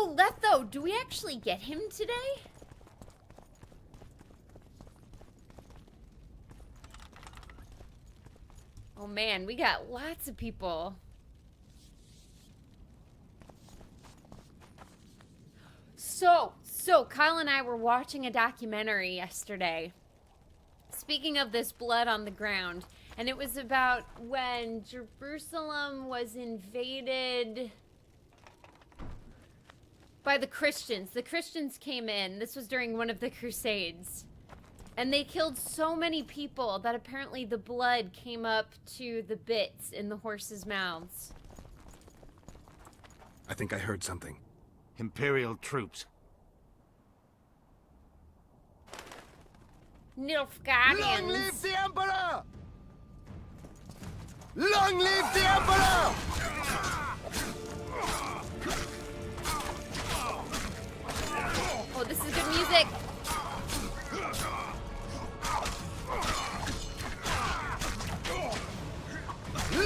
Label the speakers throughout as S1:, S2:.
S1: So, Letho, do we actually get him today? Oh man, we got lots of people. So Kyle and I were watching a documentary yesterday. Speaking of this blood on the ground, and it was about when Jerusalem was invaded by the Christians. The Christians came in. This was during one of the Crusades. And they killed so many people that apparently the blood came up to the bits in the horses' mouths.
S2: I think I heard something.
S3: Imperial troops.
S1: Nilfgaardians.
S4: Long live the Emperor! Long live the Emperor!
S1: Oh, this is good music.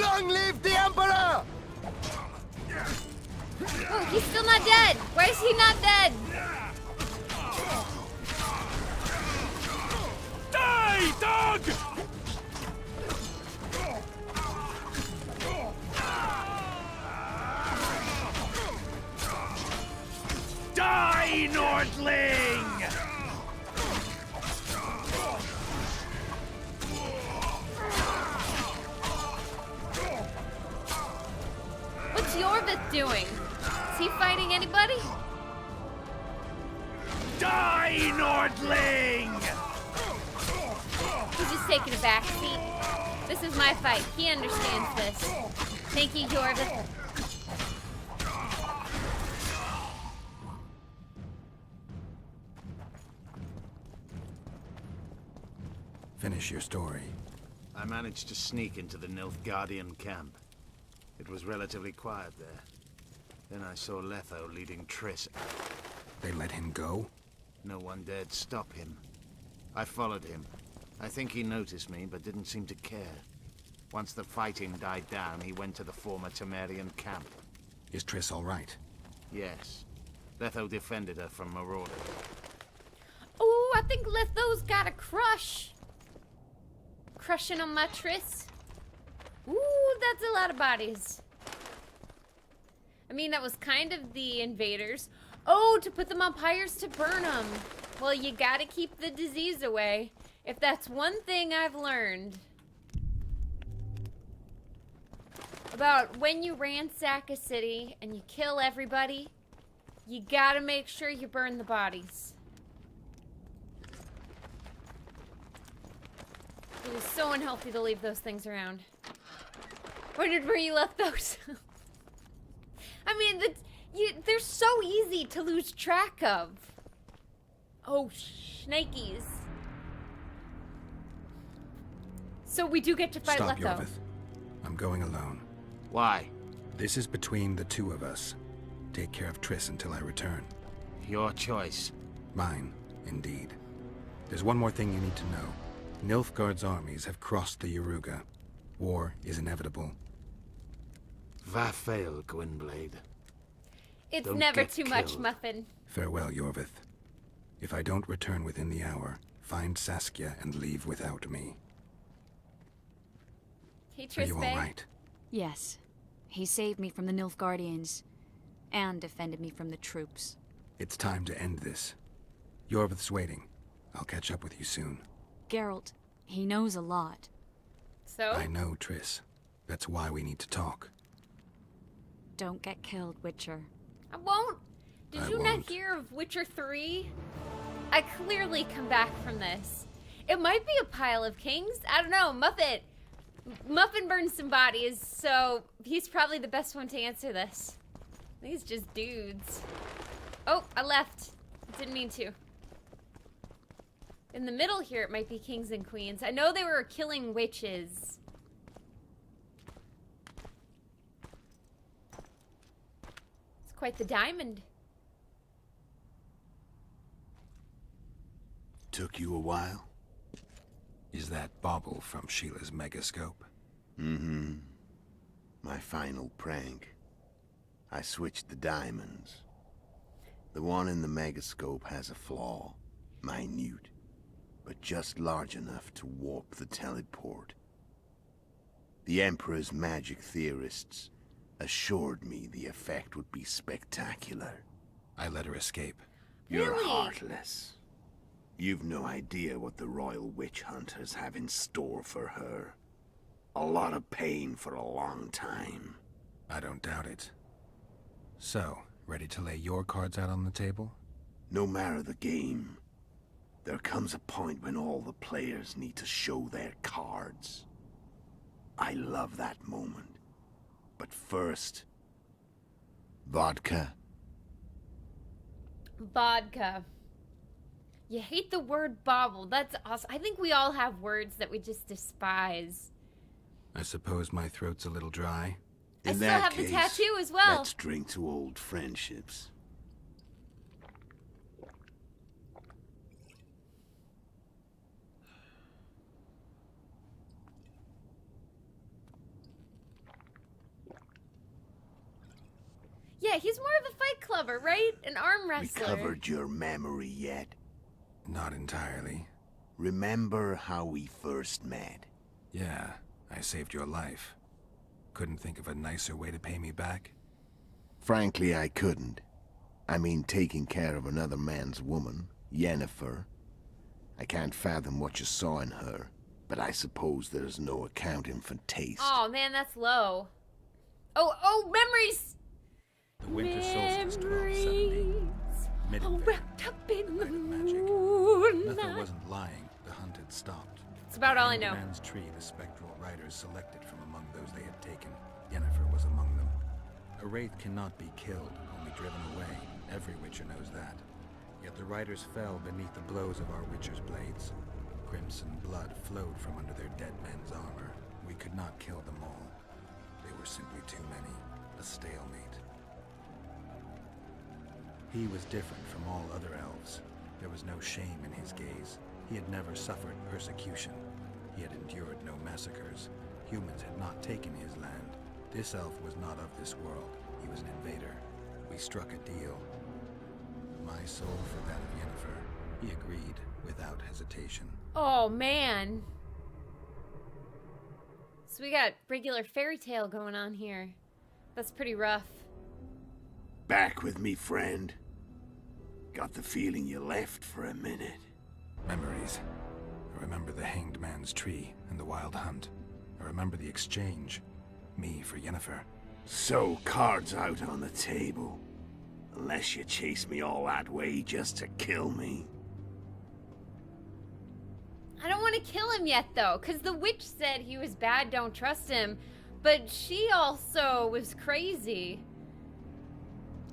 S4: Long live the Emperor!
S1: Oh, he's still not dead. Why is he not dead?
S3: Die, dog! Die, Nordling!
S1: What's Yorvith doing? Is he fighting anybody?
S3: Die, Nordling!
S1: He's just taking a back seat. This is my fight. He understands this. Thank you, Yorvith.
S2: Finish your story.
S3: I managed to sneak into the Nilfgaardian camp. It was relatively quiet there. Then I saw Letho leading Triss.
S2: They let him go?
S3: No one dared stop him. I followed him. I think he noticed me, but didn't seem to care. Once the fighting died down, he went to the former Temerian camp.
S2: Is Triss all right?
S3: Yes. Letho defended her from marauders.
S1: Oh, I think Letho's got a crush. Crushing on my Triss. Ooh, that's a lot of bodies. I mean, that was kind of the invaders. Oh, to put them on pyres to burn them. Well, you gotta keep the disease away. If that's one thing I've learned about when you ransack a city and you kill everybody, you gotta make sure you burn the bodies. It is so unhealthy to leave those things around. Wondered where you left those. I mean, they're so easy to lose track of. Oh, shnikes. So we do get to fight
S2: Stop,
S1: Letho.
S2: Yorvith. I'm going alone.
S3: Why?
S2: This is between the two of us. Take care of Triss until I return.
S3: Your choice.
S2: Mine, indeed. There's one more thing you need to know. Nilfgaard's armies have crossed the Yaruga. War is inevitable.
S3: Va fail, Gwynblade.
S1: It's
S3: Don't
S1: never
S3: get
S1: too much,
S3: killed.
S1: Muffin.
S2: Farewell, Yorvith. If I don't return within the hour, find Saskia and leave without me.
S1: Hey,
S2: Are you all
S1: Trisbay.
S2: right?
S5: Yes. He saved me from the Nilfgaardians and defended me from the troops.
S2: It's time to end this. Yorvith's waiting. I'll catch up with you soon.
S5: Geralt, he knows a lot.
S1: So?
S2: I know, Triss. That's why we need to talk.
S5: Don't get killed, Witcher.
S1: I won't. Did
S2: I
S1: you not
S2: won't.
S1: hear of Witcher 3? I clearly come back from this. It might be a pile of kings. I don't know. Muffin burned some bodies, so he's probably the best one to answer this. These just dudes. Oh, I left. Didn't mean to. In the middle here, it might be kings and queens. I know they were killing witches. It's quite the diamond.
S4: Took you a while?
S2: Is that bauble from Sheila's megascope?
S4: Mm-hmm. My final prank. I switched the diamonds. The one in the megascope has a flaw. Minute, but just large enough to warp the teleport. The Emperor's magic theorists assured me the effect would be spectacular.
S2: I let her escape.
S4: You're
S1: Really?
S4: heartless. You've no idea what the Royal Witch Hunters have in store for her. A lot of pain for a long time.
S2: I don't doubt it. So, ready to lay your cards out on the table?
S4: No matter the game, there comes a point when all the players need to show their cards. I love that moment. But first... vodka.
S1: Vodka. You hate the word bobble. That's awesome. I think we all have words that we just despise.
S2: I suppose my throat's a little dry.
S1: I
S4: In
S1: still
S4: that
S1: have the
S4: case,
S1: tattoo as well.
S4: Let's drink to old friendships.
S1: Yeah, he's more of a fight clubber, right? An arm wrestler.
S4: Recovered your memory yet?
S2: Not entirely.
S4: Remember how we first met?
S2: Yeah, I saved your life. Couldn't think of a nicer way to pay me back?
S4: Frankly, I couldn't. I mean, taking care of another man's woman, Yennefer. I can't fathom what you saw in her, but I suppose there's no accounting for taste.
S1: Oh man, that's low. Oh, memories!
S2: The winter solstice 1270. Midwinter.
S1: Wrapped up in the
S2: Night of magic.
S1: moonlight.
S2: Nithra wasn't lying. The hunt had stopped.
S1: It's about all I know.
S2: The man's tree, the spectral riders selected from among those they had taken. Yennefer was among them. A wraith cannot be killed, only driven away. Every witcher knows that. Yet the riders fell beneath the blows of our witcher's blades. Crimson blood flowed from under their dead men's armor. We could not kill them all. They were simply too many. A stalemate. He was different from all other elves. There was no shame in his gaze. He had never suffered persecution. He had endured no massacres. Humans had not taken his land. This elf was not of this world. He was an invader. We struck a deal. My soul for that of Yennefer. He agreed without hesitation.
S1: Oh man. So we got regular fairy tale going on here. That's pretty rough.
S4: Back with me, friend. Got the feeling you left for a minute.
S2: Memories. I remember the hanged man's tree and the wild hunt. I remember the exchange. Me for Yennefer.
S4: So, cards out on the table. Unless you chase me all that way just to kill me.
S1: I don't want to kill him yet though, because the witch said he was bad, don't trust him. But she also was crazy.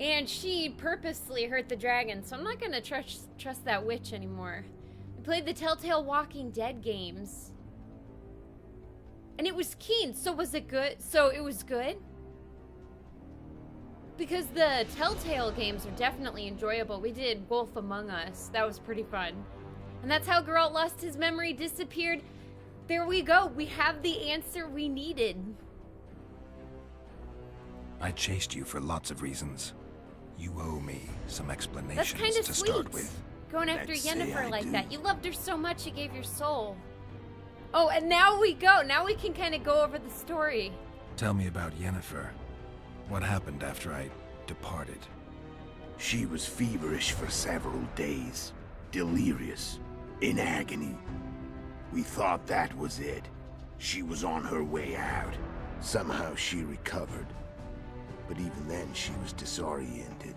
S1: And she purposely hurt the dragon, so I'm not gonna trust that witch anymore. I played the Telltale Walking Dead games. And it was keen, so was it good? So it was good? Because the Telltale games are definitely enjoyable. We did Wolf Among Us. That was pretty fun. And that's how Geralt lost his memory, disappeared. There we go. We have the answer we needed.
S2: I chased you for lots of reasons. You owe me some
S1: That's
S2: explanations
S1: kind of
S2: to
S1: sweet.
S2: start with.
S1: Going after
S4: Let's say
S1: Yennefer
S4: I
S1: like
S4: do.
S1: that. You loved her so much you gave your soul. Oh, and now we go. Now we can kind of go over the story.
S2: Tell me about Yennefer. What happened after I departed?
S4: She was feverish for several days. Delirious. In agony. We thought that was it. She was on her way out. Somehow she recovered. But even then she was disoriented.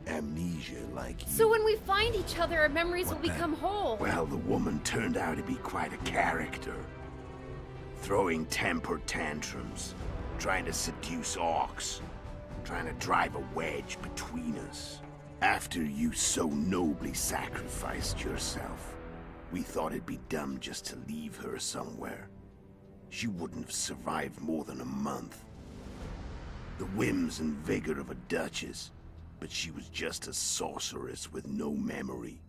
S4: Amnesia like you.
S1: So when we find each other, our memories
S2: What
S1: will
S2: then?
S1: become whole.
S4: Well, the woman turned out to be quite a character. Throwing temper tantrums, trying to seduce orcs, trying to drive a wedge between us. After you so nobly sacrificed yourself, we thought it'd be dumb just to leave her somewhere. She wouldn't have survived more than a month. The whims and vigor of a duchess, but she was just a sorceress with no memory.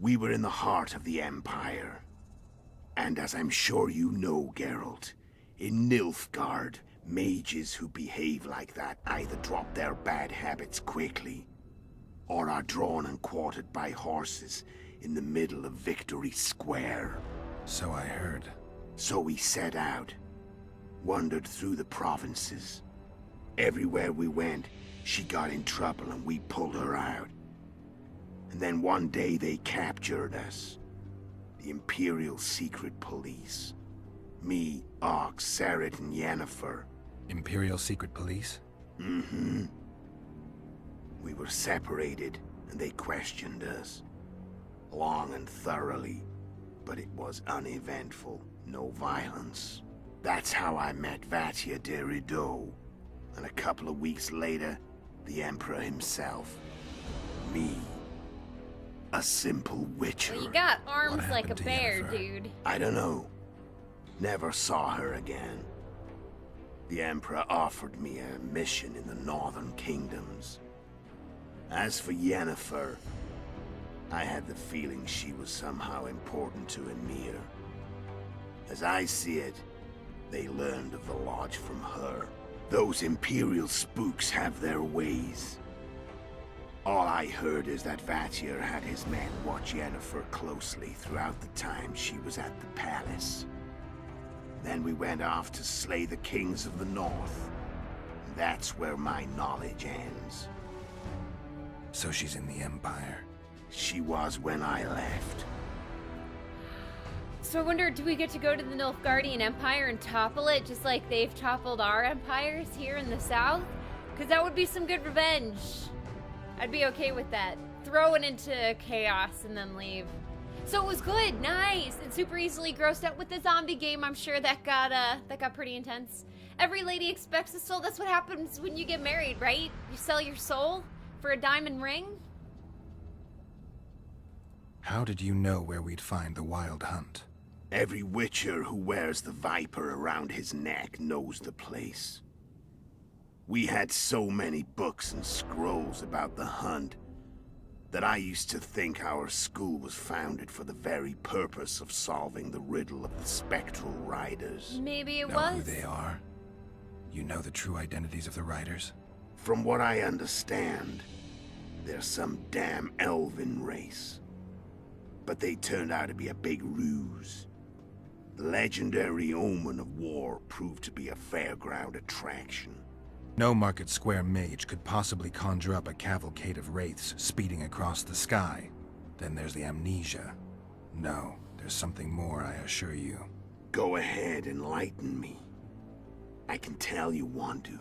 S4: We were in the heart of the Empire. And as I'm sure you know, Geralt, in Nilfgaard, mages who behave like that either drop their bad habits quickly, or are drawn and quartered by horses in the middle of Victory Square.
S2: So I heard.
S4: So we set out, wandered through the provinces. Everywhere we went, she got in trouble and we pulled her out. And then one day they captured us. The Imperial Secret Police. Me, Ox, Seret, and Yennefer.
S2: Imperial Secret Police?
S4: Mm-hmm. We were separated, and they questioned us. Long and thoroughly, but it was uneventful. No violence. That's how I met Vatia de Rideau. And a couple of weeks later, the Emperor himself. Me. A simple witcher.
S1: Well, you got arms
S2: What
S1: like a
S2: happened to
S1: bear,
S2: Yennefer?
S1: dude.
S4: I don't know. Never saw her again. The Emperor offered me a mission in the Northern Kingdoms. As for Yennefer, I had the feeling she was somehow important to Emir. As I see it, they learned of the Lodge from her. Those Imperial spooks have their ways. All I heard is that Vatir had his men watch Yennefer closely throughout the time she was at the palace. Then we went off to slay the kings of the North. That's where my knowledge ends.
S2: So she's in the Empire.
S4: She was when I left.
S1: So I wonder, do we get to go to the Nilfgaardian Empire and topple it just like they've toppled our empires here in the south? Because that would be some good revenge. I'd be okay with that. Throw it into chaos and then leave. So it was good, nice, and super easily grossed out with the zombie game. I'm sure that got pretty intense. Every lady expects a soul. That's what happens when you get married, right? You sell your soul for a diamond ring.
S2: How did you know where we'd find the Wild Hunt?
S4: Every witcher who wears the viper around his neck knows the place. We had so many books and scrolls about the hunt that I used to think our school was founded for the very purpose of solving the riddle of the spectral riders.
S1: Maybe it
S2: Know
S1: was.
S2: who they are? You know the true identities of the riders?
S4: From what I understand, they're some damn elven race. But they turned out to be a big ruse. The legendary omen of war proved to be a fairground attraction.
S2: No Market Square mage could possibly conjure up a cavalcade of wraiths speeding across the sky. Then there's the amnesia. No, there's something more, I assure you.
S4: Go ahead, enlighten me. I can tell you want to.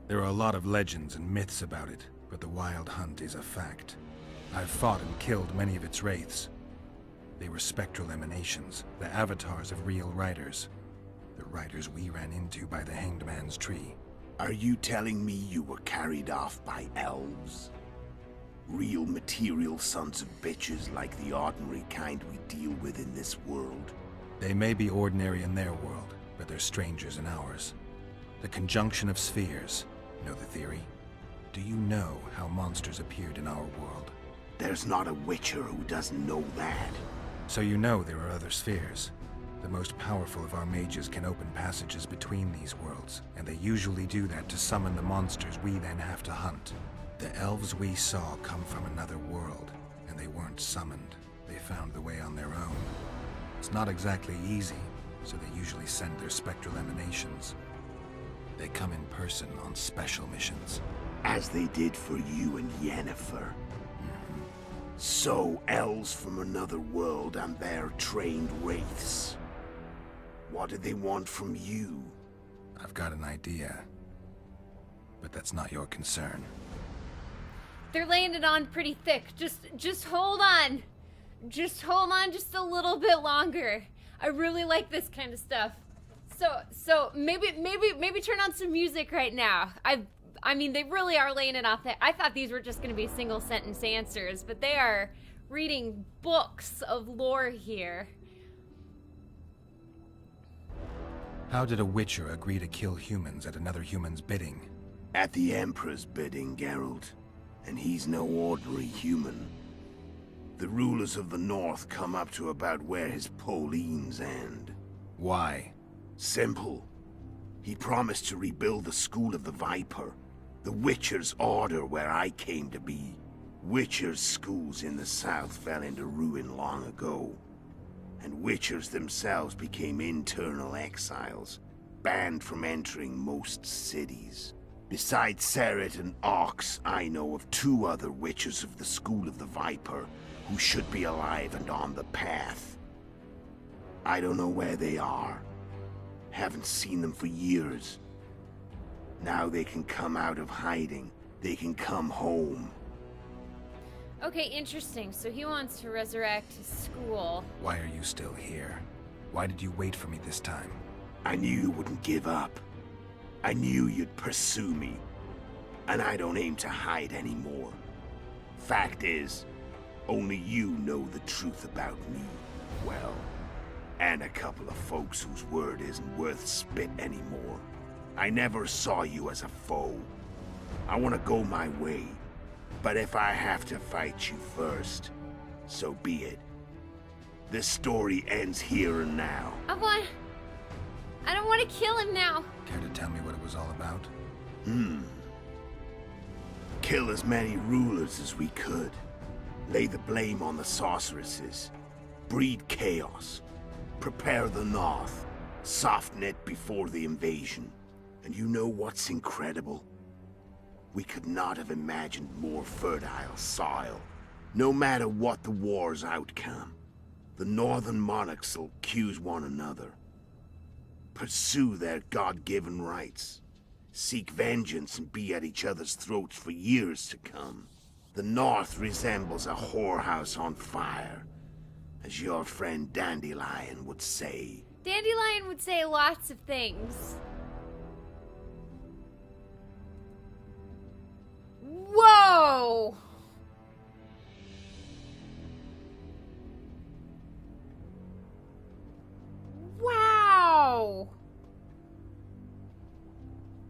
S2: There are a lot of legends and myths about it, but the Wild Hunt is a fact. I've fought and killed many of its wraiths. They were spectral emanations, the avatars of real riders. The riders we ran into by the Hanged Man's Tree.
S4: Are you telling me you were carried off by elves? Real material sons of bitches like the ordinary kind we deal with in this world?
S2: They may be ordinary in their world, but they're strangers in ours. The conjunction of spheres. Know the theory? Do you know how monsters appeared in our world?
S4: There's not a witcher who doesn't know that.
S2: So you know there are other spheres. The most powerful of our mages can open passages between these worlds, and they usually do that to summon the monsters we then have to hunt. The elves we saw come from another world, and they weren't summoned. They found the way on their own. It's not exactly easy, so they usually send their spectral emanations. They come in person on special missions.
S4: As they did for you and Yennefer. So, elves from another world and their trained wraiths. What did they want from you?
S2: I've got an idea, but that's not your concern.
S1: They're laying it on pretty thick. Just hold on. Just hold on just a little bit longer. I really like this kind of stuff. So maybe turn on some music right now. I mean, they really are laying it off. I thought these were just going to be single sentence answers, but they are reading books of lore here.
S2: How did a witcher agree to kill humans at another human's bidding?
S4: At the Emperor's bidding, Geralt. And he's no ordinary human. The rulers of the North come up to about where his Pauline's end.
S2: Why?
S4: Simple. He promised to rebuild the School of the Viper, the Witcher's order where I came to be. Witchers' schools in the south fell into ruin long ago, and Witchers themselves became internal exiles, banned from entering most cities. Besides Seret and Ox, I know of 2 other Witchers of the School of the Viper who should be alive and on the path. I don't know where they are. Haven't seen them for years. Now they can come out of hiding. They can come home.
S1: Okay, interesting. So he wants to resurrect his school.
S2: Why are you still here? Why did you wait for me this time?
S4: I knew you wouldn't give up. I knew you'd pursue me. And I don't aim to hide anymore. Fact is, only you know the truth about me well. And a couple of folks whose word isn't worth spit anymore. I never saw you as a foe. I want to go my way. But if I have to fight you first, so be it. This story ends here and now.
S1: I don't want to kill him now.
S2: Care to tell me what it was all about?
S4: Kill as many rulers as we could. Lay the blame on the sorceresses. Breed chaos. Prepare the North. Soften it before the invasion. And you know what's incredible? We could not have imagined more fertile soil. No matter what the war's outcome, the Northern monarchs will accuse one another. Pursue their God-given rights. Seek vengeance and be at each other's throats for years to come. The North resembles a whorehouse on fire, as your friend Dandelion would say.
S1: Dandelion would say lots of things. Whoa! Wow!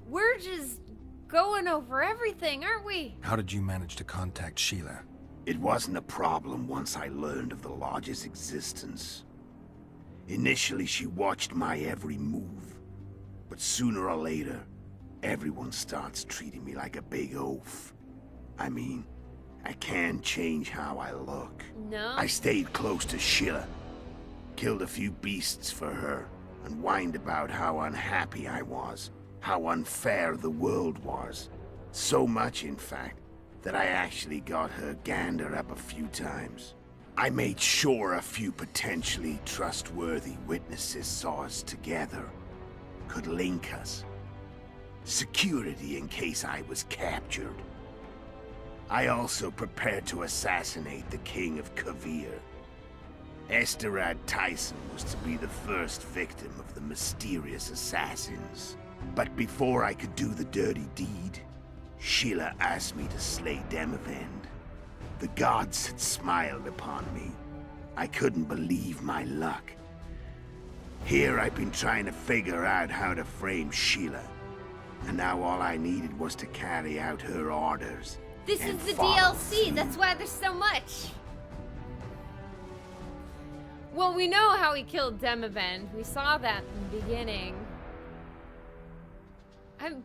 S1: We're just going over everything, aren't we?
S2: How did you manage to contact Sheila?
S4: It wasn't a problem once I learned of the Lodge's existence. Initially, she watched my every move. But sooner or later, everyone starts treating me like a big oaf. I mean, I can't change how I look.
S1: No.
S4: I stayed close to Sheila. Killed a few beasts for her, and whined about how unhappy I was. How unfair the world was. So much, in fact, that I actually got her gander up a few times. I made sure a few potentially trustworthy witnesses saw us together. Could link us. Security in case I was captured. I also prepared to assassinate the King of Kavir. Esterad Tyson was to be the first victim of the mysterious assassins. But before I could do the dirty deed, Sheila asked me to slay Demavend. The gods had smiled upon me. I couldn't believe my luck. Here I've been trying to figure out how to frame Sheila. And now all I needed was to carry out her orders.
S1: This
S4: and
S1: is the
S4: follow
S1: DLC,
S4: through.
S1: that's why there's so much. Well, we know how he killed Demavend. We saw that in the beginning.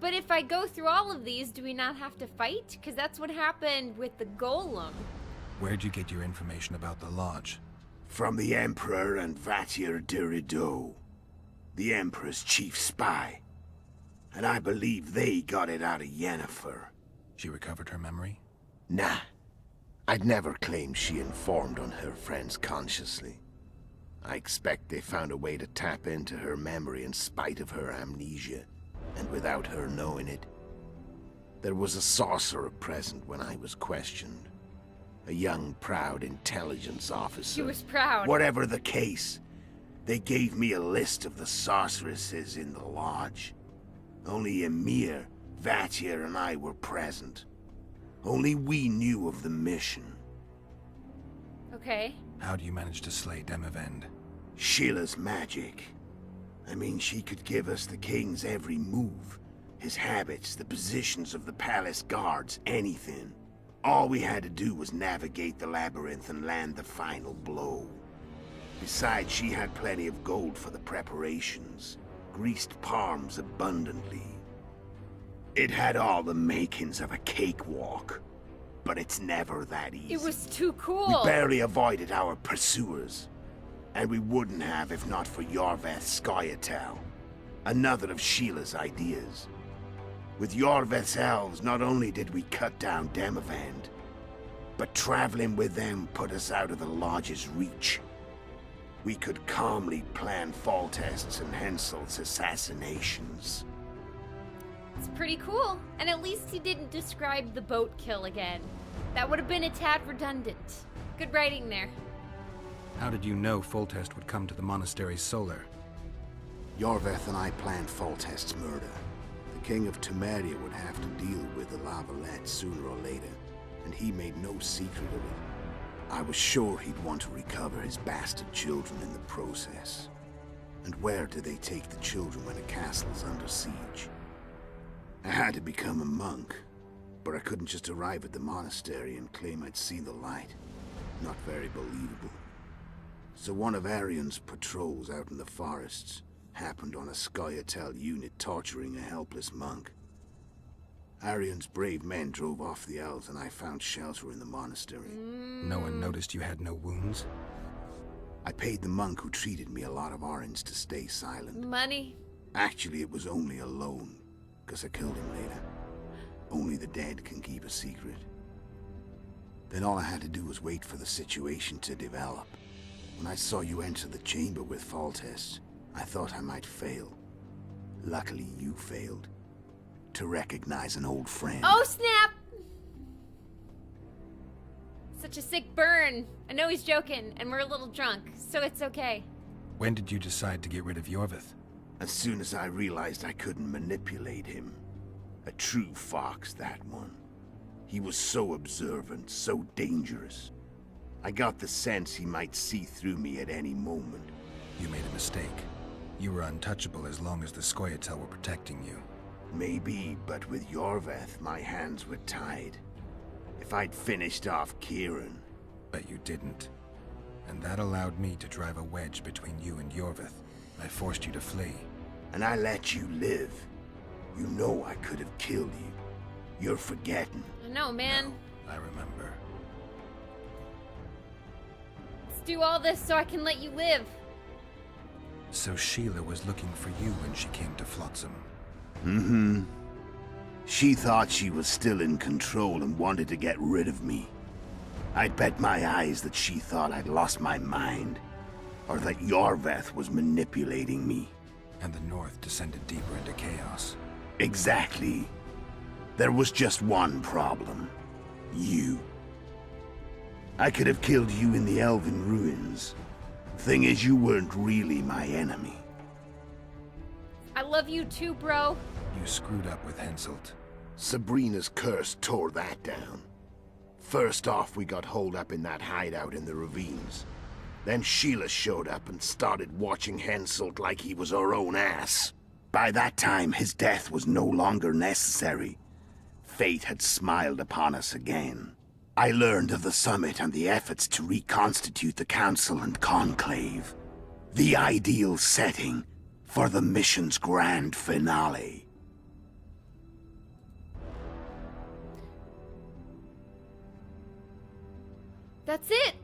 S1: But if I go through all of these, do we not have to fight? Because that's what happened with the golem.
S2: Where'd you get your information about the Lodge?
S4: From the Emperor and Vatir de Rideau, the Emperor's chief spy. And I believe they got it out of Yennefer.
S2: She recovered her memory?
S4: Nah. I'd never claim she informed on her friends consciously. I expect they found a way to tap into her memory in spite of her amnesia, and without her knowing it. There was a sorcerer present when I was questioned. A young, proud intelligence officer.
S1: She was proud.
S4: Whatever the case, they gave me a list of the sorceresses in the Lodge. Only Emir, Vatir, and I were present. Only we knew of the mission.
S1: Okay.
S2: How do you manage to slay Demavend?
S4: Sheila's magic. I mean, she could give us the king's every move. His habits, the positions of the palace guards, anything. All we had to do was navigate the labyrinth and land the final blow. Besides, she had plenty of gold for the preparations. Greased palms abundantly. It had all the makings of a cakewalk. but it's never that easy.
S1: It was too cool.
S4: We barely avoided our pursuers. And we wouldn't have if not for Yorveth's Scoia'tael, another of Sheila's ideas. With Yorveth's elves, not only did we cut down Demavend, but traveling with them put us out of the Lodge's reach. We could calmly plan Foltest's and Henselt's assassinations.
S1: It's pretty cool. And at least he didn't describe the boat kill again. That would have been a tad redundant. Good writing there.
S2: How did you know Foltest would come to the monastery's solar?
S4: Yorveth and I planned Foltest's murder. The King of Temeria would have to deal with the Lavalette sooner or later, and he made no secret of it. I was sure he'd want to recover his bastard children in the process. And where do they take the children when a castle's under siege? I had to become a monk, but I couldn't just arrive at the monastery and claim I'd seen the light. Not very believable. So one of Arian's patrols out in the forests happened on a Scoia'tael unit torturing a helpless monk. Arian's brave men drove off the elves and I found shelter in the monastery.
S2: No one noticed you had no wounds?
S4: I paid the monk who treated me a lot of orange to stay silent.
S1: Money.
S4: Actually, it was only a loan, because I killed him later. Only the dead can keep a secret. Then all I had to do was wait for the situation to develop. When I saw you enter the chamber with Foltest, I thought I might fail. Luckily, you failed. To recognize an old friend.
S1: Oh, snap! Such a sick burn. I know he's joking, and we're a little drunk, so it's okay.
S2: When did you decide to get rid of Yorveth?
S4: As soon as I realized I couldn't manipulate him. A true fox, that one. He was so observant, so dangerous. I got the sense he might see through me at any moment.
S2: You made a mistake. You were untouchable as long as the Scoia'tael were protecting you.
S4: Maybe, but with Yorveth, my hands were tied. If I'd finished off Kieran...
S2: But you didn't. And that allowed me to drive a wedge between you and Yorveth. I forced you to flee.
S4: And I let you live. You know I could have killed you. You're forgetting.
S1: I know, man.
S2: No, I remember.
S1: Let's do all this so I can let you live.
S2: So Sheila was looking for you when she came to Flotsam.
S4: Mm-hmm. She thought she was still in control and wanted to get rid of me. I'd bet my eyes that she thought I'd lost my mind. Or that Yorveth was manipulating me.
S2: And the North descended deeper into chaos.
S4: Exactly. There was just one problem. You. I could have killed you in the Elven ruins. Thing is, you weren't really my enemy.
S1: I love you too, bro.
S2: You screwed up with Henselt.
S4: Sabrina's curse tore that down. First off, we got holed up in that hideout in the ravines. Then Sheila showed up and started watching Henselt like he was her own ass. By that time, his death was no longer necessary. Fate had smiled upon us again. I learned of the summit and the efforts to reconstitute the Council and Conclave. The ideal setting for the mission's grand finale.
S1: That's it.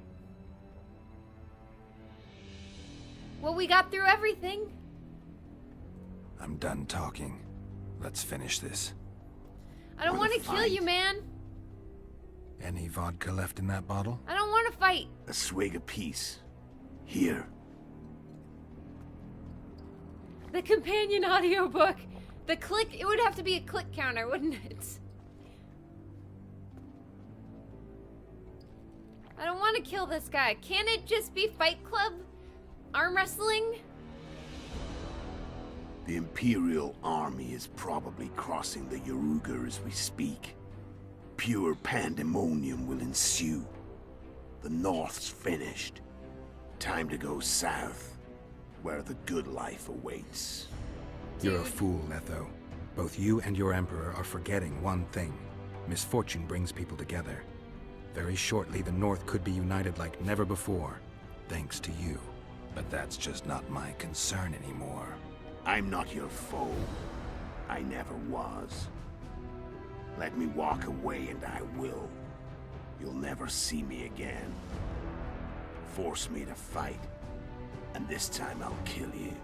S1: Well, we got through everything.
S2: I'm done talking. Let's finish this.
S1: I don't
S4: For
S1: want
S4: the
S1: to kill
S4: fight.
S1: you, man.
S2: Any vodka left in that bottle?
S1: I don't want to fight.
S4: A swig apiece. Here.
S1: The companion audiobook. The click, it would have to be a click counter, wouldn't it? I don't want to kill this guy. Can't it just be Fight Club? Arm wrestling?
S4: The Imperial Army is probably crossing the Yaruga as we speak. Pure pandemonium will ensue. The North's finished. Time to go south, where the good life awaits.
S2: You're a
S1: Dude.
S2: fool, Letho. Both you and your Emperor are forgetting one thing. Misfortune brings people together. Very shortly, the North could be united like never before, thanks to you. But that's just not my concern anymore.
S4: I'm not your foe. I never was. Let me walk away and I will. you'll never see me again. Force me to fight, and this time I'll kill you.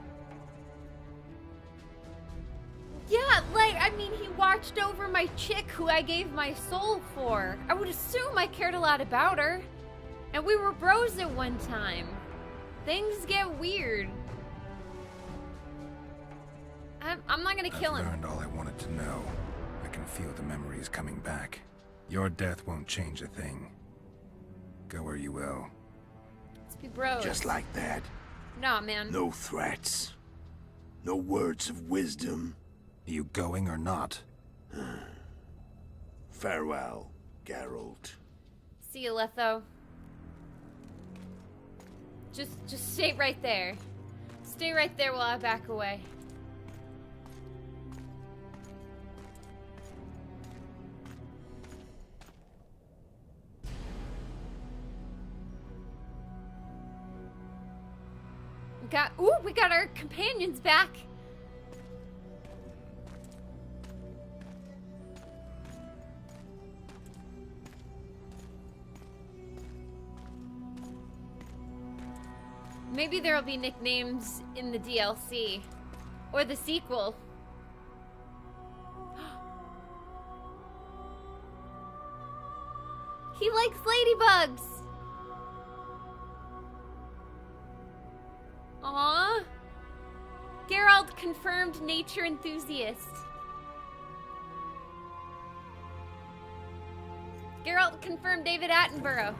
S1: Yeah, like, I mean, he watched over my chick who I gave my soul for. I would assume I cared a lot about her. And we were bros at one time. Things get weird. I'm not gonna kill him.
S2: I've learned all I wanted to know. I can feel the memories coming back. Your death won't change a thing. Go where you will.
S1: Let's be bros.
S4: Just like that.
S1: Nah, man.
S4: No threats. No words of wisdom.
S2: Are you going or not?
S4: Farewell, Geralt.
S1: See you, Letho. Just stay right there. Stay right there while I back away. We got our companions back. Maybe there'll be nicknames in the DLC or the sequel. He likes ladybugs. Aww. Geralt confirmed nature enthusiast. Geralt confirmed David Attenborough.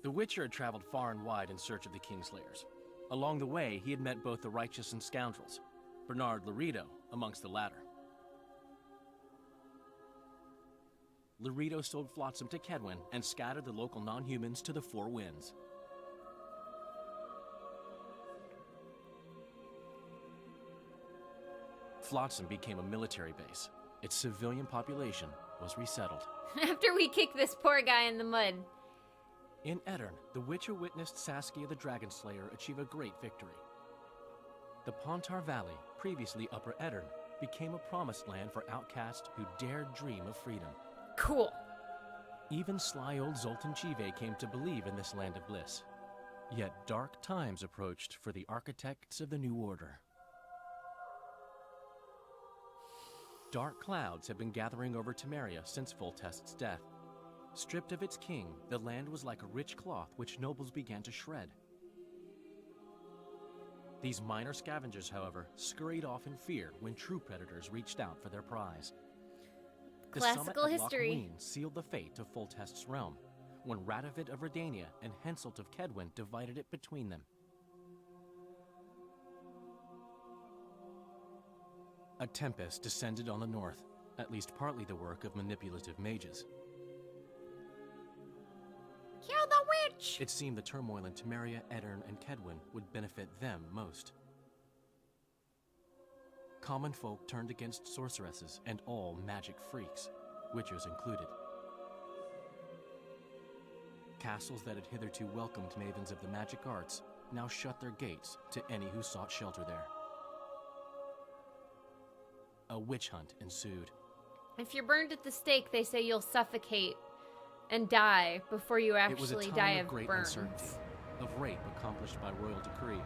S6: The Witcher had traveled far and wide in search of the Kingslayers. Along the way, he had met both the righteous and scoundrels, Bernard Laredo amongst the latter. Laredo sold Flotsam to Kedwin and scattered the local non-humans to the four winds. Flotsam became a military base. Its civilian population was resettled.
S1: After we kick this poor guy in the mud.
S6: In Edirn, the Witcher witnessed Saskia the Dragonslayer achieve a great victory. The Pontar Valley, previously Upper Edirn, became a promised land for outcasts who dared dream of freedom.
S1: Cool.
S6: Even sly old Zoltan Chive came to believe in this land of bliss. Yet dark times approached for the architects of the New Order. Dark clouds had been gathering over Temeria since Foltest's death. Stripped of its king, the land was like a rich cloth which nobles began to shred. These minor scavengers, however, scurried off in fear when true predators reached out for their prize.
S1: Classical history.
S6: The sealed the fate of Foltest's realm, when Radovid of Redania and Henselt of Kedwin divided it between them. A tempest descended on the north, at least partly the work of manipulative mages.
S1: Kill the witch!
S6: It seemed the turmoil in Temeria, Edirn, and Kedwin would benefit them most. Common folk turned against sorceresses and all magic freaks, witchers included. Castles that had hitherto welcomed mavens of the magic arts now shut their gates to any who sought shelter there. A witch hunt ensued.
S1: If you're burned at the stake, they say you'll suffocate and die before you actually die of
S6: great
S1: burns.
S6: Uncertainty, of rape accomplished by royal decree.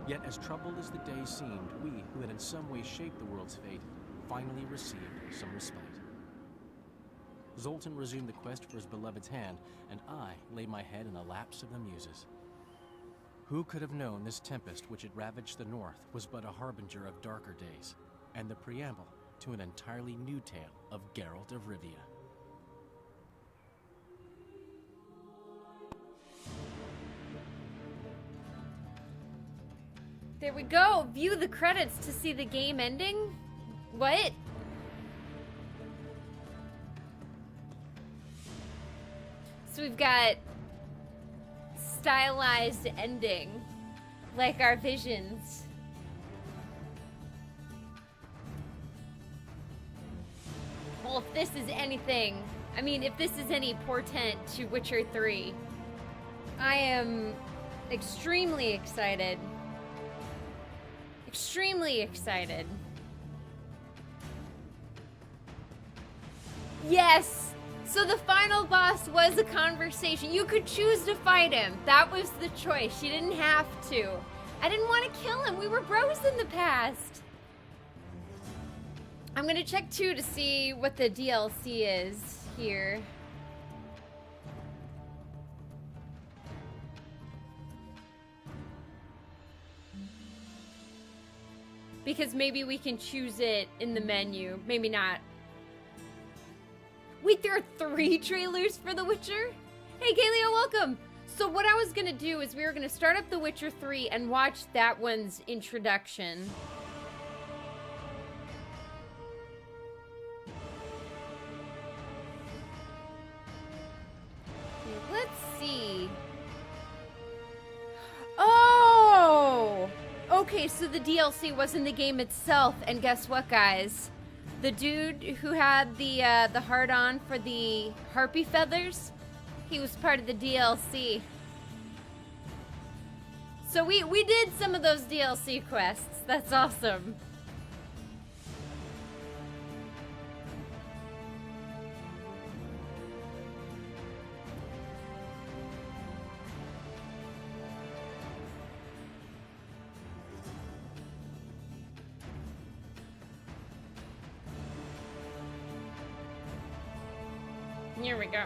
S6: Yet as troubled as the day seemed, we, who had in some way shaped the world's fate, finally received some respite. Zoltan resumed the quest for his beloved's hand, and I laid my head in the laps of the muses. Who could have known this tempest which had ravaged the north was but a harbinger of darker days, and the preamble to an entirely new tale of Geralt of Rivia.
S1: There we go. View the credits to see the game ending. What? So we've got stylized ending, like our visions. Well, if this is anything, I mean, if this is any portent to Witcher 3, I am extremely excited. Extremely excited. Yes! So the final boss was a conversation. You could choose to fight him. That was the choice. You didn't have to. I didn't want to kill him. We were bros in the past. I'm gonna check too to see what the DLC is here. Because maybe we can choose it in the menu. Maybe not. Wait, there are 3 trailers for The Witcher? Hey, Kaleo, welcome! So what I was gonna do is we were gonna start up The Witcher 3 and watch that one's introduction. Let's see. Oh! Okay, so the DLC was in the game itself, and guess what, guys? The dude who had the hard-on for the harpy feathers, he was part of the DLC. So we did some of those DLC quests. That's awesome. Here we go.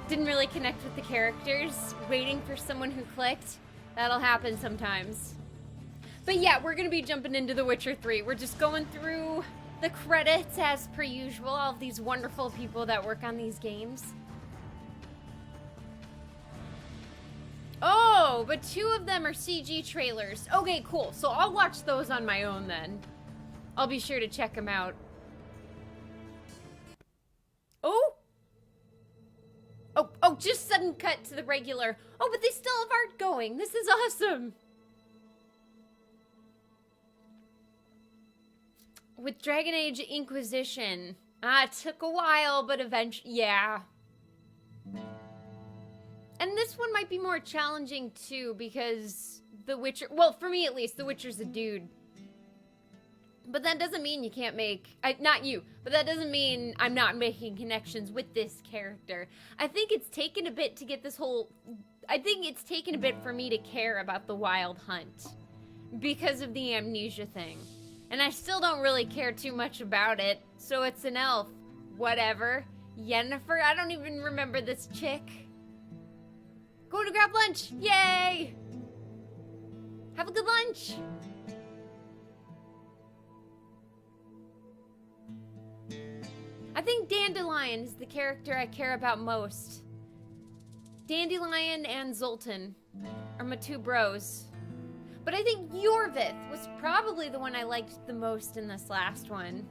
S1: Didn't really connect with the characters. Waiting for someone who clicked. That'll happen sometimes. But yeah, we're gonna be jumping into The Witcher 3. We're just going through the credits as per usual. All of these wonderful people that work on these games. Oh, but 2 of them are CG trailers. Okay, cool. So I'll watch those on my own then. I'll be sure to check them out. Oh! Oh, just sudden cut to the regular. Oh, but they still have art going. This is awesome. With Dragon Age Inquisition. It took a while, but eventually, yeah. And this one might be more challenging too, because The Witcher, well, for me at least, The Witcher's a dude. But that doesn't mean you can't make, not you, but that doesn't mean I'm not making connections with this character. I think it's taken a bit to get this whole, I think it's taken a bit for me to care about the Wild Hunt because of the amnesia thing. And I still don't really care too much about it, so it's an elf. Whatever. Yennefer, I don't even remember this chick. Going to grab lunch, yay! Have a good lunch. I think Dandelion is the character I care about most. Dandelion and Zoltan are my 2 bros. But I think Yorvith was probably the one I liked the most in this last one.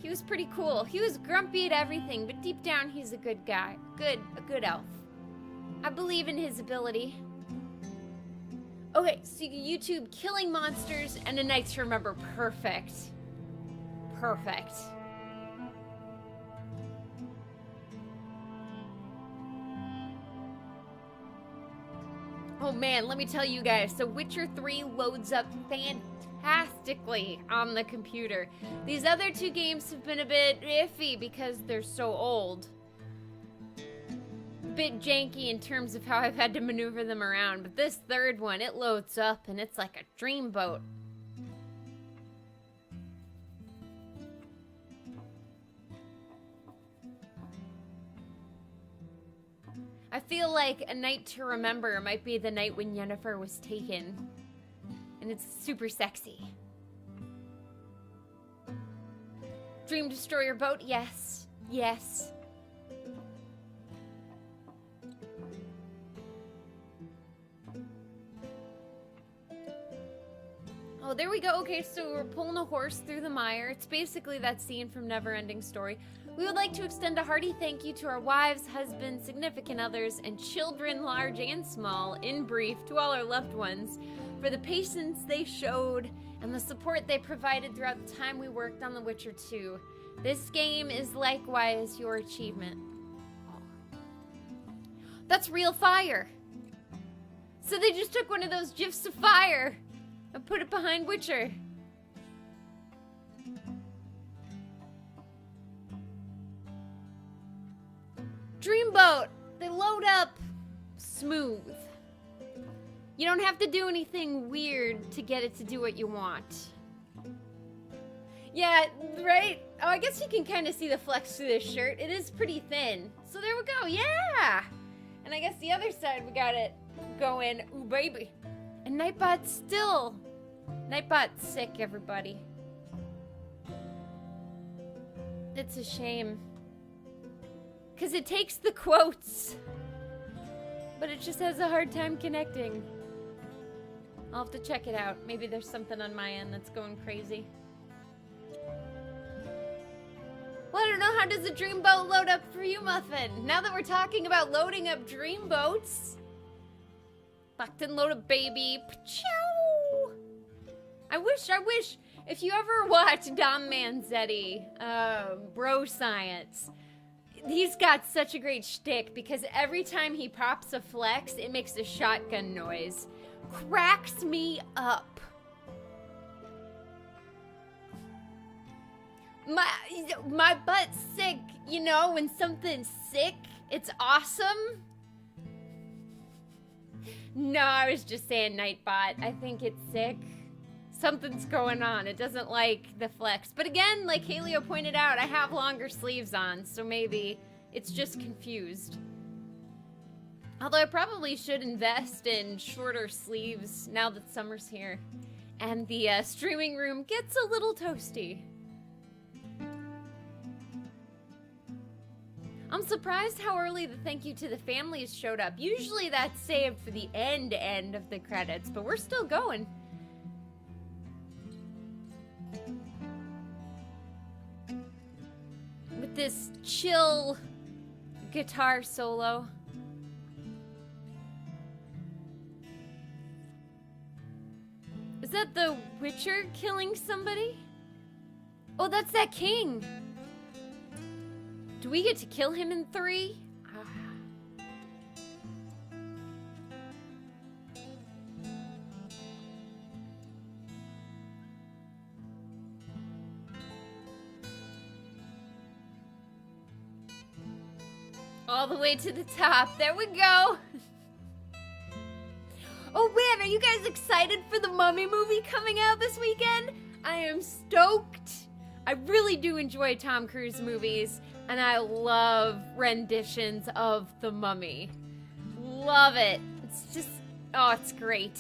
S1: He was pretty cool. He was grumpy at everything, but deep down he's a good guy. A good elf. I believe in his ability. Okay, so YouTube killing monsters and a night to remember. Perfect. Perfect. Oh man, let me tell you guys, so Witcher 3 loads up fantastically on the computer. These other 2 games have been a bit iffy because they're so old. A bit janky in terms of how I've had to maneuver them around, but this 3rd one, it loads up and it's like a dreamboat. I feel like A Night to Remember might be the night when Yennefer was taken. And it's super sexy. Dream Destroyer boat? Yes. Yes. Oh, there we go. Okay, so we're pulling a horse through the mire. It's basically that scene from Neverending Story. We would like to extend a hearty thank you to our wives, husbands, significant others, and children, large and small, in brief, to all our loved ones, for the patience they showed and the support they provided throughout the time we worked on The Witcher 2. This game is likewise your achievement. That's real fire. So they just took one of those gifs of fire and put it behind Witcher. Dreamboat. They load up smooth. You don't have to do anything weird to get it to do what you want. Yeah, right? Oh, I guess you can kind of see the flex through this shirt. It is pretty thin. So there we go. Yeah. And I guess the other side we got it going. Ooh, baby. And Nightbot's still. Nightbot's sick, everybody. It's a shame. Because it takes the quotes. But it just has a hard time connecting. I'll have to check it out. Maybe there's something on my end that's going crazy. Well, I don't know. How does a dreamboat load up for you, Muffin? Now that we're talking about loading up dreamboats. Locked and loaded, baby. Chow! I wish. If you ever watch Dom Manzetti, Bro Science, he's got such a great shtick because every time he pops a flex, it makes a shotgun noise. Cracks me up. My butt's sick, you know, when something's sick, it's awesome. No, I was just saying Nightbot. I think it's sick. Something's going on. It doesn't like the flex. But again, like Halio pointed out, I have longer sleeves on, so maybe it's just confused. Although I probably should invest in shorter sleeves now that summer's here. And the streaming room gets a little toasty. I'm surprised how early the thank you to the families showed up. Usually that's saved for the end of the credits, but we're still going. With this chill guitar solo. Is that the Witcher killing somebody? Oh, that's that king. Do we get to kill him in 3? All the way to the top. There we go. Oh man, are you guys excited for the Mummy movie coming out this weekend? I am stoked. I really do enjoy Tom Cruise movies. And I love renditions of The Mummy. Love it. It's just, oh, it's great.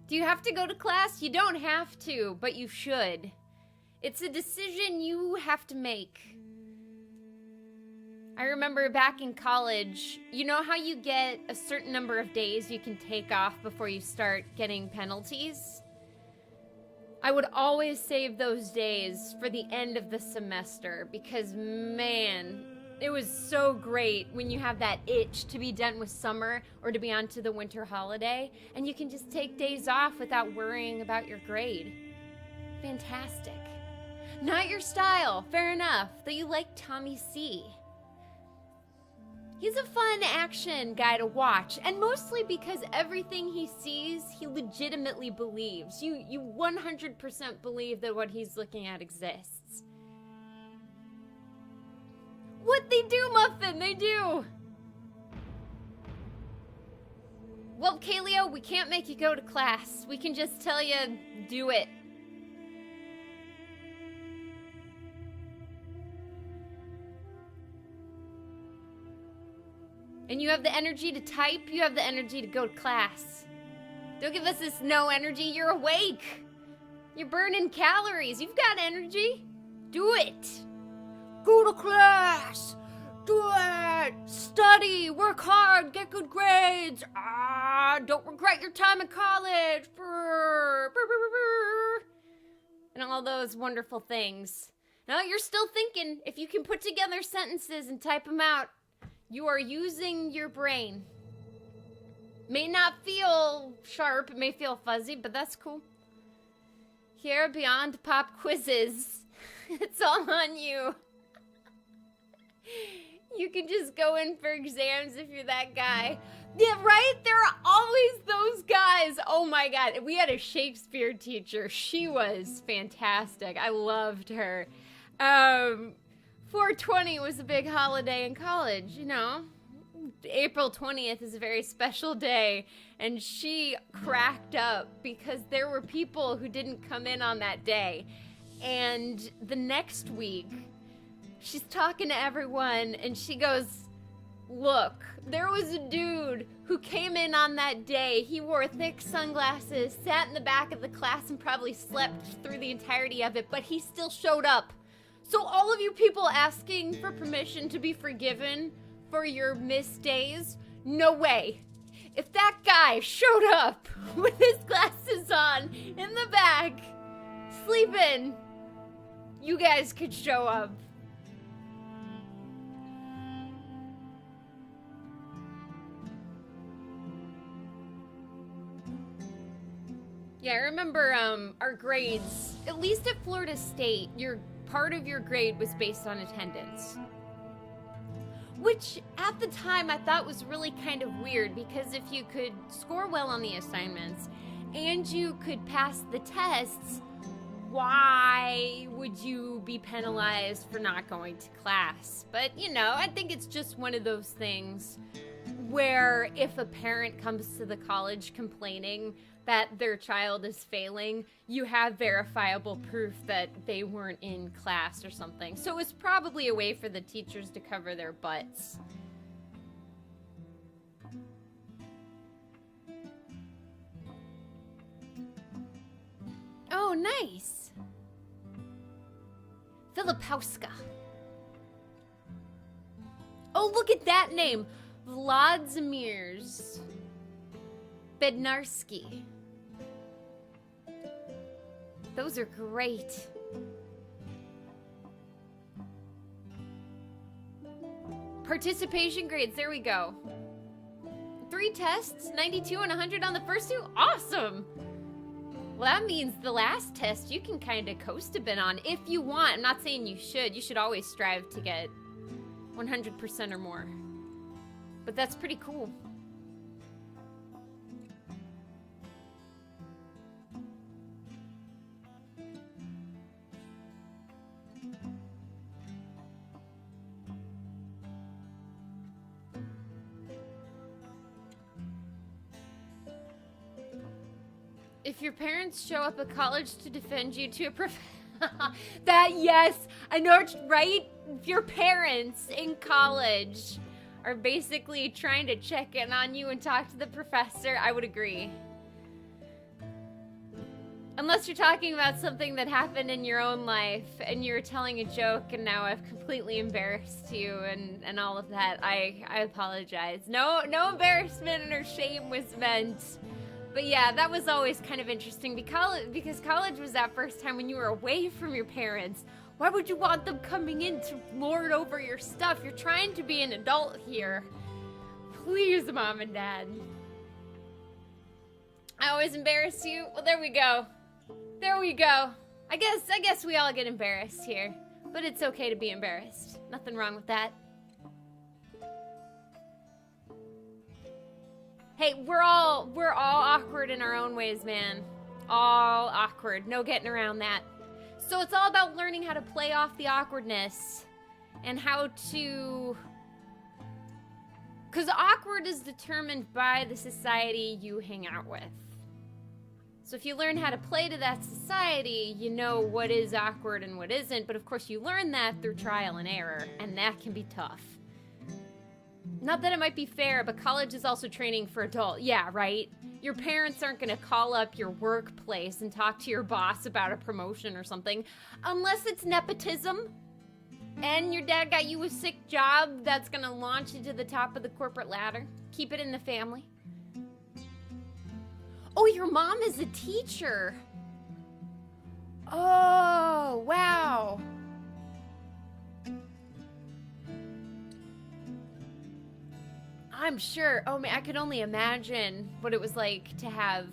S1: Do you have to go to class? You don't have to, but you should. It's a decision you have to make. I remember back in college, you know how you get a certain number of days you can take off before you start getting penalties? I would always save those days for the end of the semester because, man, it was so great when you have that itch to be done with summer or to be on to the winter holiday, and you can just take days off without worrying about your grade. Fantastic. Not your style, fair enough, though you like Tommy C. He's a fun action guy to watch, and mostly because everything he sees, he legitimately believes. You 100% believe that what he's looking at exists. What they do, Muffin, they do! Well, Kaleo, we can't make you go to class. We can just tell you, do it. And you have the energy to type, you have the energy to go to class. Don't give us this no energy, you're awake. You're burning calories, you've got energy. Do it. Go to class. Do it. Study, work hard, get good grades. Don't regret your time in college. Brr, brr, brr, brr. and all those wonderful things. No, you're still thinking. If you can put together sentences and type them out, you are using your brain. May not feel sharp, it may feel fuzzy, but that's cool. Here, beyond pop quizzes, it's all on you. You can just go in for exams if you're that guy. Yeah, right? There are always those guys. Oh my God. We had a Shakespeare teacher. She was fantastic. I loved her. 420 was a big holiday in college, you know. April 20th is a very special day, and she cracked up because there were people who didn't come in on that day. And the next week, she's talking to everyone, and she goes, look, there was a dude who came in on that day. He wore thick sunglasses, sat in the back of the class, and probably slept through the entirety of it, but he still showed up. So all of you people asking for permission to be forgiven for your missed days, no way. If that guy showed up with his glasses on in the back, sleeping, you guys could show up. Yeah, I remember our grades, at least at Florida State, part of your grade was based on attendance. Which, at the time, I thought was really kind of weird, because if you could score well on the assignments, and you could pass the tests, why would you be penalized for not going to class? But, you know, I think it's just one of those things where if a parent comes to the college complaining that their child is failing, you have verifiable proof that they weren't in class or something. So it's probably a way for the teachers to cover their butts. Oh, nice. Filipowska. Oh, look at that name. Vladimir's Bednarski. Those are great. Participation grades, there we go. 3 tests, 92 and 100 on the first 2? Awesome! Well, that means the last test you can kind of coast a bit on if you want. I'm not saying you should. You should always strive to get 100% or more. But that's pretty cool. If your parents show up at college to defend you to a that, yes, I know, right? If your parents in college are basically trying to check in on you and talk to the professor, I would agree. Unless you're talking about something that happened in your own life and you're telling a joke and now I've completely embarrassed you and all of that, I apologize. No embarrassment or shame was meant. But yeah, that was always kind of interesting because college was that first time when you were away from your parents. Why would you want them coming in to lord over your stuff? You're trying to be an adult here. Please, Mom and Dad. I always embarrass you? Well, there we go. There we go. I guess we all get embarrassed here. But it's okay to be embarrassed. Nothing wrong with that. Hey, we're all awkward in our own ways, man. All awkward. No getting around that. So it's all about learning how to play off the awkwardness and how to... Because awkward is determined by the society you hang out with. So if you learn how to play to that society, you know what is awkward and what isn't. But of course you learn that through trial and error, and that can be tough. Not that it might be fair, but college is also training for adult. Yeah, right? Your parents aren't going to call up your workplace and talk to your boss about a promotion or something. Unless it's nepotism and your dad got you a sick job that's going to launch you to the top of the corporate ladder. Keep it in the family. Oh, your mom is a teacher. Oh, wow. I'm sure. Oh man, I could only imagine what it was like to have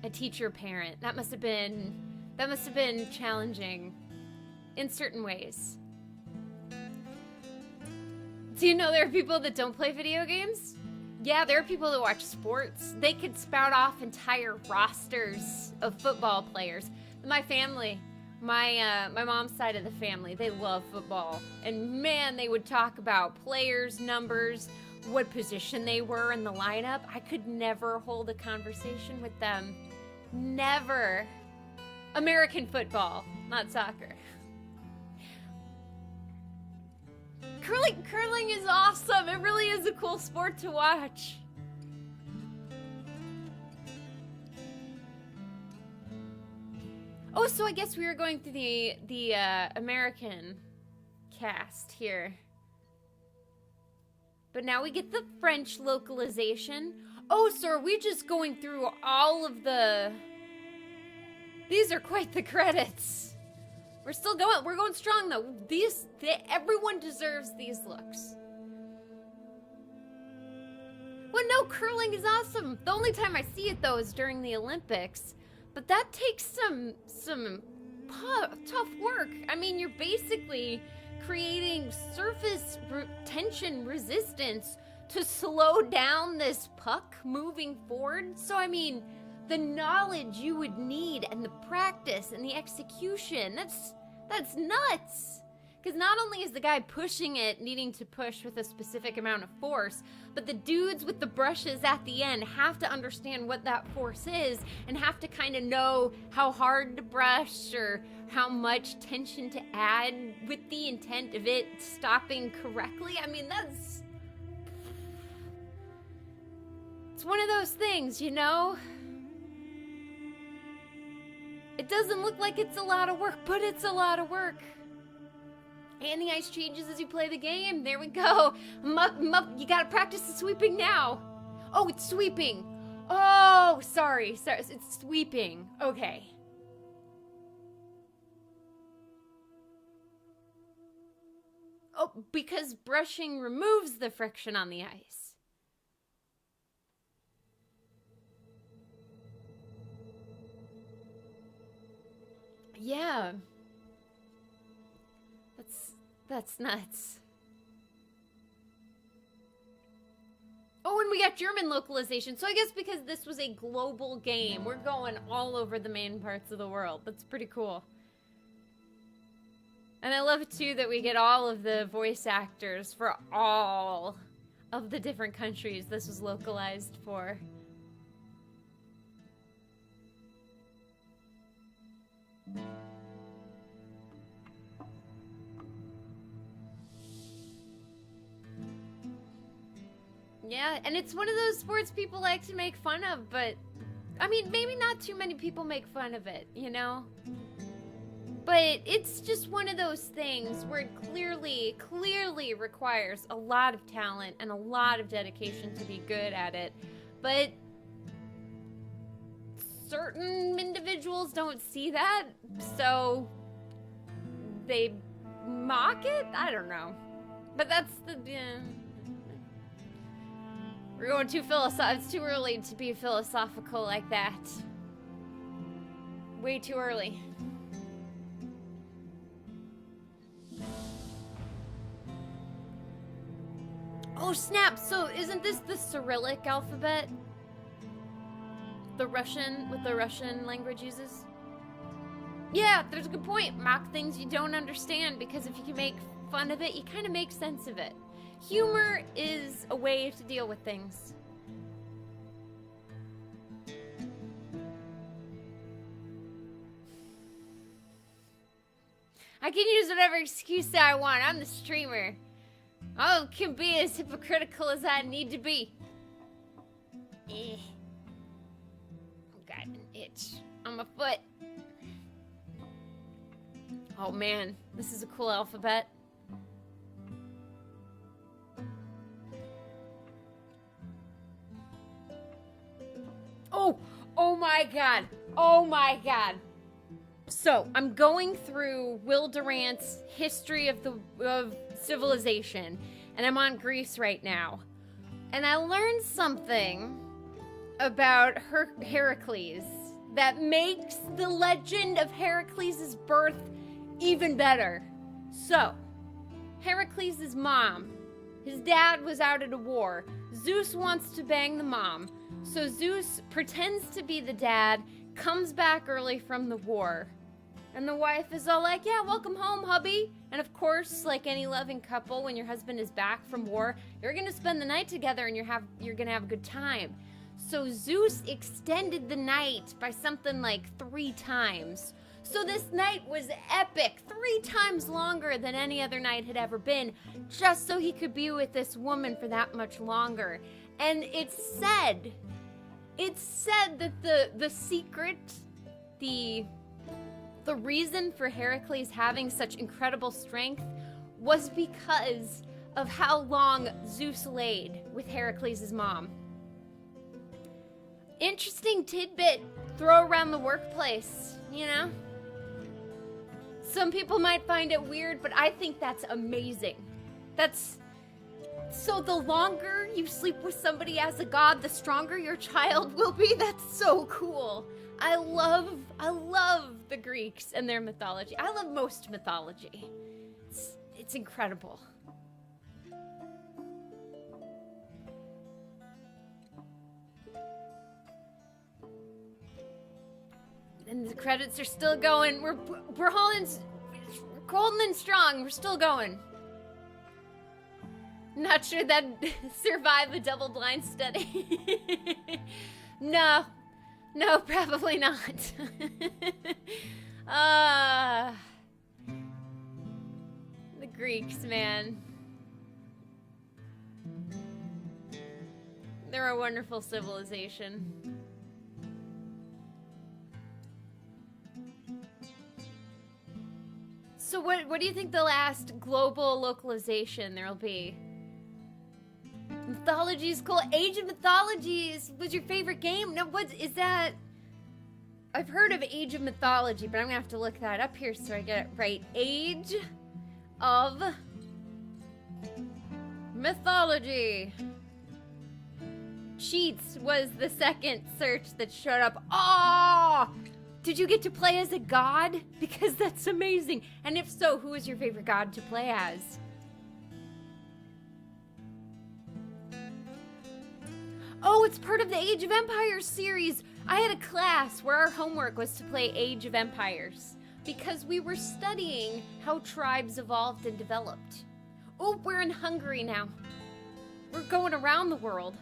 S1: a teacher parent. That must have been challenging in certain ways. Do you know there are people that don't play video games? Yeah, there are people that watch sports. They could spout off entire rosters of football players. My family, my mom's side of the family, they love football. And man, they would talk about players, numbers, what position they were in the lineup. I could never hold a conversation with them. Never. American football, not soccer. Curling is awesome. It really is a cool sport to watch. Oh, so I guess we were going through the American cast here. But now we get the French localization. Oh, so are we just going through all of the... These are quite the credits. We're still going. We're going strong, though. Everyone deserves these looks. Well, no, curling is awesome. The only time I see it, though, is during the Olympics. But that takes some tough work. I mean, you're basically creating surface tension resistance to slow down this puck moving forward. So, I mean, the knowledge you would need and the practice and the execution, that's nuts. Because not only is the guy pushing it needing to push with a specific amount of force, but the dudes with the brushes at the end have to understand what that force is and have to kind of know how hard to brush or how much tension to add with the intent of it stopping correctly. I mean, it's one of those things, you know? It doesn't look like it's a lot of work, but it's a lot of work. And the ice changes as you play the game. There we go. You gotta practice the sweeping now. Oh, it's sweeping. Oh, sorry. It's sweeping. Okay. Oh, because brushing removes the friction on the ice. Yeah. That's nuts. Oh, and we got German localization. So I guess because this was a global game, we're going all over the main parts of the world. That's pretty cool. And I love, too, that we get all of the voice actors for all of the different countries this was localized for. Yeah, and it's one of those sports people like to make fun of, but, I mean, maybe not too many people make fun of it, you know? But it's just one of those things where it clearly requires a lot of talent and a lot of dedication to be good at it. But certain individuals don't see that, so they mock it? I don't know. But that's the... We're going too philosophical. It's too early to be philosophical like that. Way too early. Oh snap! So isn't this the Cyrillic alphabet? The Russian, what the Russian language uses? Yeah, there's a good point. Mock things you don't understand, because if you can make fun of it, you kind of make sense of it. Humor is a way to deal with things. I can use whatever excuse I want. I'm the streamer. I can be as hypocritical as I need to be. I've got an itch on my foot. Oh man, this is a cool alphabet. Oh my god. Oh my god. So, I'm going through Will Durant's history of civilization, and I'm on Greece right now. And I learned something about Heracles that makes the legend of Heracles' birth even better. So, Heracles' mom, his dad was out at a war. Zeus wants to bang the mom. So Zeus pretends to be the dad, comes back early from the war. And the wife is all like, yeah, welcome home, hubby. And of course, like any loving couple, when your husband is back from war, you're going to spend the night together and you're going to have a good time. So Zeus extended the night by something like 3 times. So this night was epic, 3 times longer than any other night had ever been, just so he could be with this woman for that much longer. And it's said that the secret, the reason for Heracles having such incredible strength was because of how long Zeus laid with Heracles' mom. Interesting tidbit, throw around the workplace, you know? Some people might find it weird, but I think that's amazing. So the longer you sleep with somebody as a god, the stronger your child will be. That's so cool. I love the Greeks and their mythology. I love most mythology. It's incredible. And the credits are still going. We're holding golden and strong. We're still going. Not sure that'd survive a double-blind study. No, probably not. The Greeks, man. They're a wonderful civilization. So what do you think the last global localization there'll be? Mythology's cool. Age of Mythologies was your favorite game? No, what is that? I've heard of Age of Mythology, but I'm gonna have to look that up here so I get it right. Age of Mythology. Cheats was the second search that showed up. Oh! Did you get to play as a god? Because that's amazing. And if so, who is your favorite god to play as? Oh, it's part of the Age of Empires series. I had a class where our homework was to play Age of Empires because we were studying how tribes evolved and developed. Oh, we're in Hungary now. We're going around the world.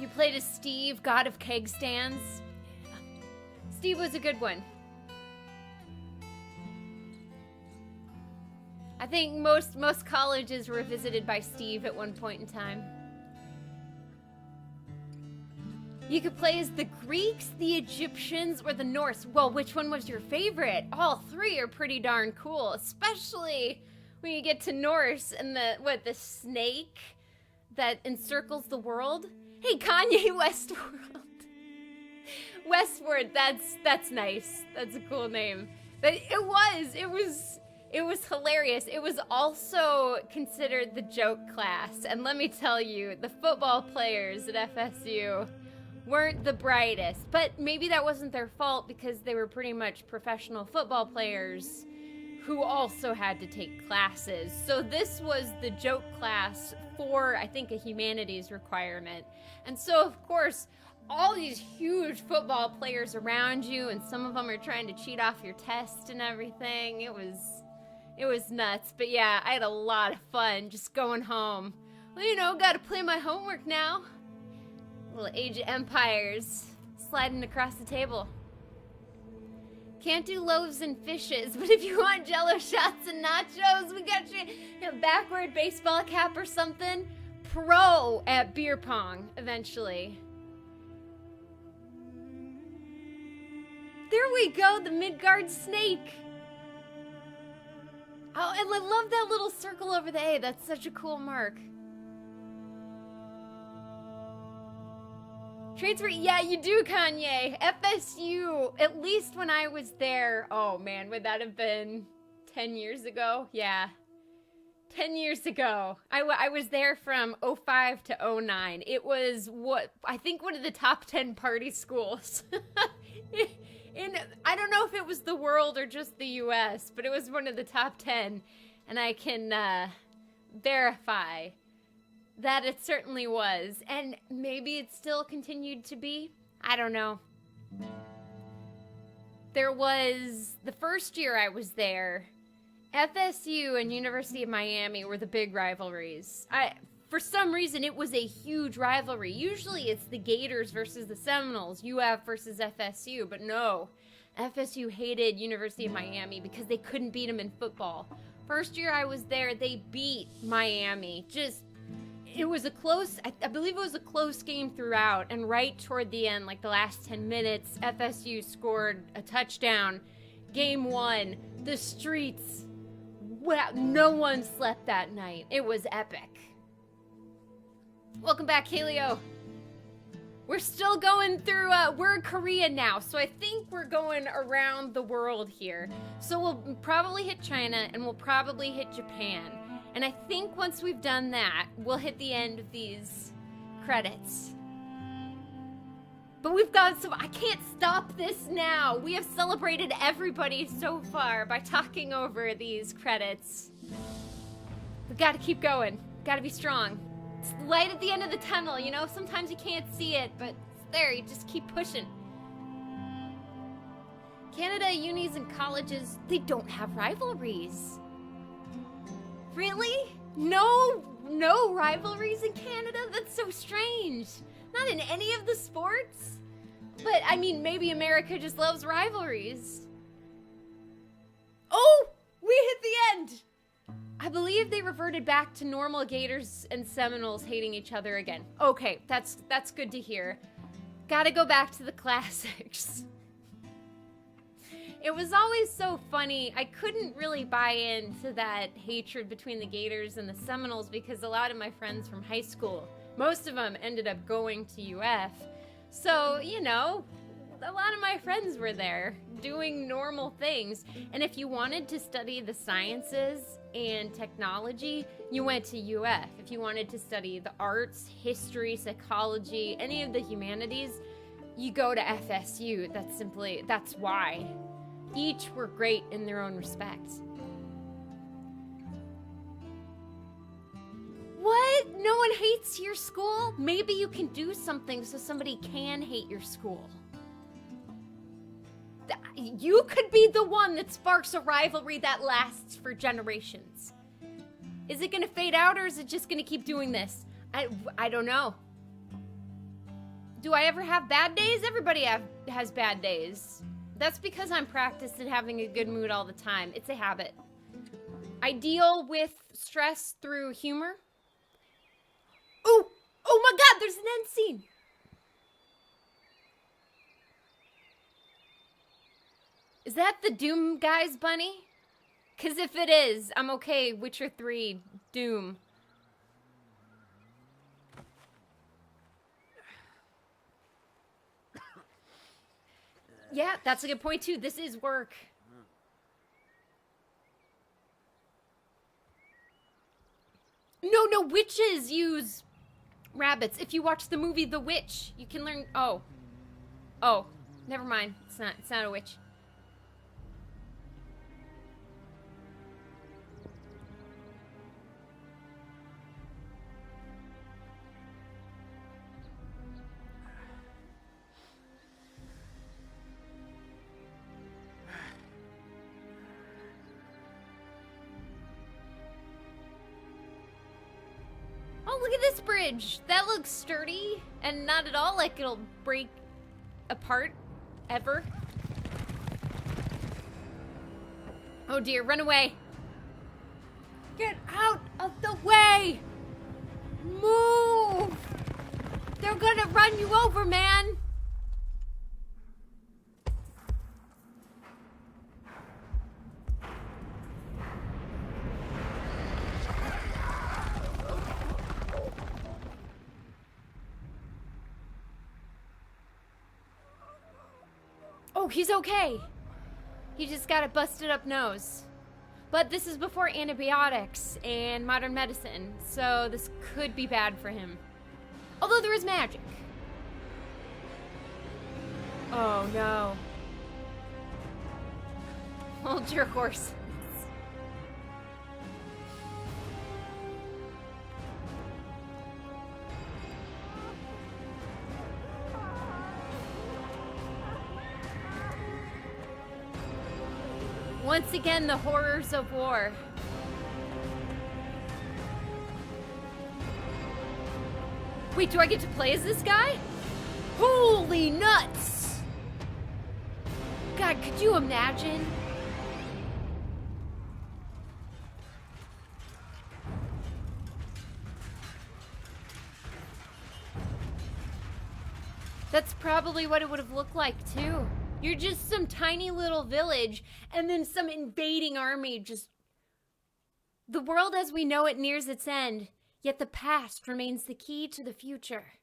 S1: You played as Steve, god of keg stands. Yeah. Steve was a good one. I think most colleges were visited by Steve at one point in time. You could play as the Greeks, the Egyptians, or the Norse. Well, which one was your favorite? All 3 are pretty darn cool, especially when you get to Norse and the snake that encircles the world. Hey, Kanye Westworld. Westward, that's nice. That's a cool name. But it was hilarious. It was also considered the joke class. And let me tell you, the football players at FSU weren't the brightest. But maybe that wasn't their fault because they were pretty much professional football players who also had to take classes. So this was the joke class for, I think, a humanities requirement. And so, of course, all these huge football players around you, and some of them are trying to cheat off your test and everything. It was nuts. But yeah, I had a lot of fun just going home. Well, you know, gotta play my homework now. Little Age of Empires sliding across the table. Can't do loaves and fishes, but if you want Jello shots and nachos, we got you, backward baseball cap or something. Pro at beer pong, eventually. There we go, the Midgard snake. Oh, and I love that little circle over the A. That's such a cool mark. Trades were, yeah, you do, Kanye. FSU, at least when I was there, oh man, would that have been 10 years ago? Yeah. 10 years ago. I was there from '05 to '09. It was I think one of the top 10 party schools. I don't know if it was the world or just the US, but it was one of the top 10. And I can verify that it certainly was. And maybe it still continued to be. I don't know. There was, the first year I was there, FSU and University of Miami were the big rivalries. For some reason, it was a huge rivalry. Usually it's the Gators versus the Seminoles, UF versus FSU, but no. FSU hated University of Miami because they couldn't beat them in football. First year I was there, they beat Miami. It was a close, I believe it was a close game throughout, and right toward the end, like the last 10 minutes, FSU scored a touchdown. Game 1, the streets. Wow, no one slept that night. It was epic. Welcome back, Helio. We're still going through, we're in Korea now, so I think we're going around the world here. So we'll probably hit China, and we'll probably hit Japan. And I think once we've done that, we'll hit the end of these credits. But we've got some, I can't stop this now. We have celebrated everybody so far by talking over these credits. We gotta keep going. Gotta be strong. It's light at the end of the tunnel, you know? Sometimes you can't see it, but it's there. You just keep pushing. Canada, unis, and colleges, they don't have rivalries. Really? No rivalries in Canada? That's so strange. Not in any of the sports? But, I mean, maybe America just loves rivalries. Oh! We hit the end! I believe they reverted back to normal Gators and Seminoles hating each other again. Okay, that's good to hear. Gotta go back to the classics. It was always so funny. I couldn't really buy into that hatred between the Gators and the Seminoles because a lot of my friends from high school, most of them ended up going to UF. So, you know, a lot of my friends were there doing normal things. And if you wanted to study the sciences and technology, you went to UF. If you wanted to study the arts, history, psychology, any of the humanities, you go to FSU. That's why. Each were great in their own respect. What? No one hates your school? Maybe you can do something so somebody can hate your school. You could be the one that sparks a rivalry that lasts for generations. Is it gonna fade out or is it just gonna keep doing this? I don't know. Do I ever have bad days? Everybody has bad days. That's because I'm practiced at having a good mood all the time. It's a habit. I deal with stress through humor. Oh my god, there's an end scene. Is that the Doom guy's bunny? Because if it is, I'm okay. Witcher 3, Doom. Yeah, that's a good point too. This is work. No, witches use rabbits. If you watch the movie The Witch, you can learn. Oh, never mind. It's not a witch. Oh, look at this bridge. That looks sturdy and not at all like it'll break apart ever. Oh dear, run away. Get out of the way. Move. They're gonna run you over, man. Oh, he's okay. He just got a busted up nose. But this is before antibiotics and modern medicine, so this could be bad for him. Although there is magic. Oh no. Hold your horses. Once again, the horrors of war. Wait, do I get to play as this guy? Holy nuts! God, could you imagine? That's probably what it would have looked like, too. You're just some tiny little village, and then some invading army just... The world as we know it nears its end, yet the past remains the key to the future.